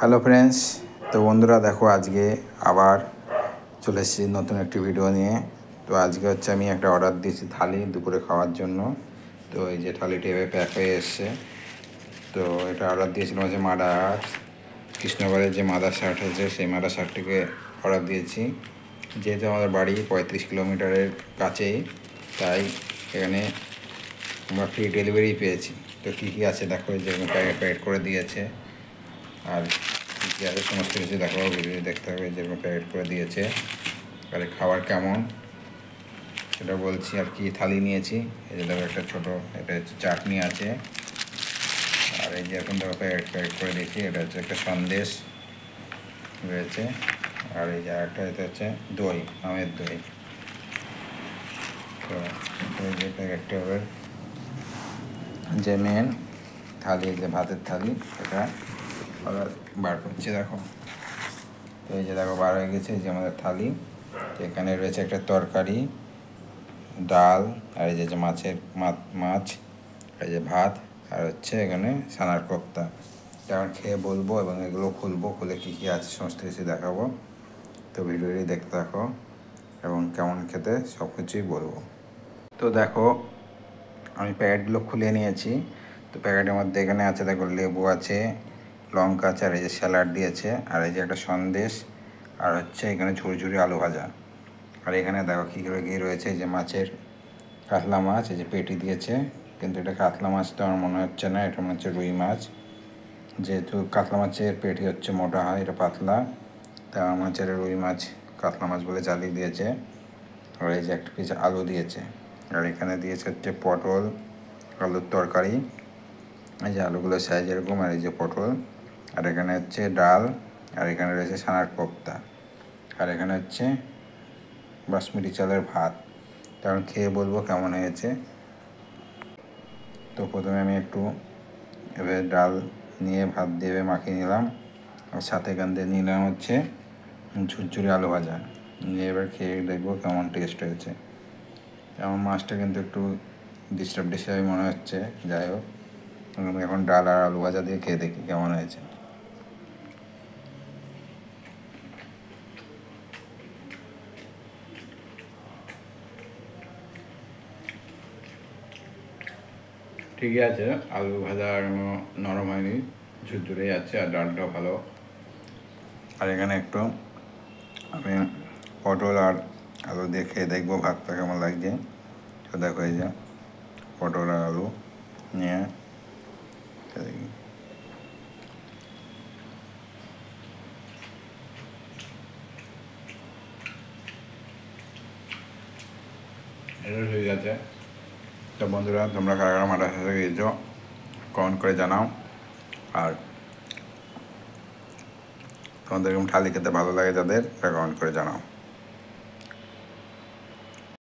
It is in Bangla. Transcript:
হ্যালো ফ্রেন্ডস, তো বন্ধুরা দেখো আজকে আবার চলে এসেছি নতুন একটি ভিডিও নিয়ে। তো আজকে হচ্ছে আমি একটা অর্ডার দিয়েছি থালি দুপুরে খাওয়ার জন্য। তো এই যে থালিটি এভাবে প্যাক হয়ে এসছে। তো এটা অর্ডার দিয়েছিলাম হচ্ছে মাদার কৃষ্ণগড়ের যে মাদার শার্ট হয়েছে সেই মাদার শার্টটিকে অর্ডার দিয়েছি। যেহেতু আমাদের বাড়ি 35 কিলোমিটারের কাছেই, তাই এখানে আমরা ফ্রি ডেলিভারি পেয়েছি। তো কী কী আছে দেখো, যেরকম প্যাকেট করে দিয়েছে আর কী আছে সমস্ত কিছু দেখো, ভিডিও দেখতে হবে। যেরকম প্যাকেট করে দিয়েছে আর খাবার কেমন সেটা বলছি। আর কি থালি নিয়েছি, এই যে দেখো একটা ছোটো, এটা হচ্ছে চাটনি আছে। আর এই যে এখন দেখো প্যাকেট করে দিয়েছি, এটা হচ্ছে একটা সন্দেশ রয়েছে। আর এই যে আরেকটা, এটা হচ্ছে দই, আমের দই। তো এই যে প্যাকেটটা হবে যে মেন থালি, যে ভাতের থালি, এটা বার করছি দেখো। তো এই যে দেখো বার হয়ে গেছে, এই যে আমাদের থালি। তো এখানে রয়েছে একটা তরকারি, ডাল, আর এই যে মাছের মাছ, এই যে ভাত, আর হচ্ছে এখানে ছানার কোপ্তা। যেমন খেয়ে বলবো এবং এগুলো খুলবো, খুলে কী কী আছে সমস্ত কিছু দেখাবো। তো ভিডিওটি দেখতে থাকো এবং কেমন খেতে সব কিছুই বলবো। তো দেখো আমি প্যাকেটগুলো খুলে নিয়েছি। তো প্যাকেটের মধ্যে এখানে আছে দেখো লেবু আছে, লঙ্কা আছে, আর এই যে স্যালাড দিয়েছে, আর এই যে একটা সন্দেশ, আর হচ্ছে এখানে ঝুরঝুরি আলু ভাজা। আর এখানে দেখো কী করে কী রয়েছে, যে মাছের কাতলা মাছ, এই যে পেটি দিয়েছে, কিন্তু এটা কাতলা মাছ তো আমার মনে হচ্ছে না, এটা মনে হচ্ছে রুই মাছ। যেহেতু কাতলা মাছের পেটি হচ্ছে মোটা হয়, এটা পাতলা, তা আমার মনে হচ্ছে রুই মাছ কাতলা মাছ বলে চালিয়ে দিয়েছে। আর এই যে একটা পিস আলু দিয়েছে, আর এখানে দিয়েছে হচ্ছে পটল আলুর তরকারি। এই যে আলুগুলো সাইজ এরকম, আর এই যে পটল, আর এখানে হচ্ছে ডাল, আর এখানে রয়েছে ছানার কোপ্তা, আর এখানে হচ্ছে বাসমতি চালের ভাত। কারণ খেয়ে বলবো কেমন হয়েছে। তো প্রথমে আমি একটু এভাবে ডাল নিয়ে ভাত দিয়ে মাখিয়ে নিলাম, আর সাথে এখান দিয়ে নিলাম হচ্ছে ঝুরঝুরি আলু ভাজা। নিয়ে এবার খেয়ে দেখবো কেমন টেস্ট হয়েছে। আমার মাছটা কিন্তু একটু ডিস্টার্ব মনে হচ্ছে, যাই হোক আমি এখন ডাল আর আলু ভাজা দিয়ে খেয়ে দেখি কেমন হয়েছে। ঠিকই আছে, আলু ভাজা নরম হয়নি, ঝুরঝুরেই আছে, আর ডালটাও ভালো। আর এখানে একটু আমি পটল আর আলু দিয়ে খেয়ে দেখবো ভাতটা কেমন লাগছে। তো দেখো এই যে পটল আর আলু নিয়ে দেখি। এটা ঠিক আছে। তো বন্ধুরা, তোমরা কারা কারা মাটার সাথে গিয়েছো কমেন্ট করে জানাও। আর তোমাদের এরকম থালি খেতে ভালো লাগে যাদের, কমেন্ট করে জানাও।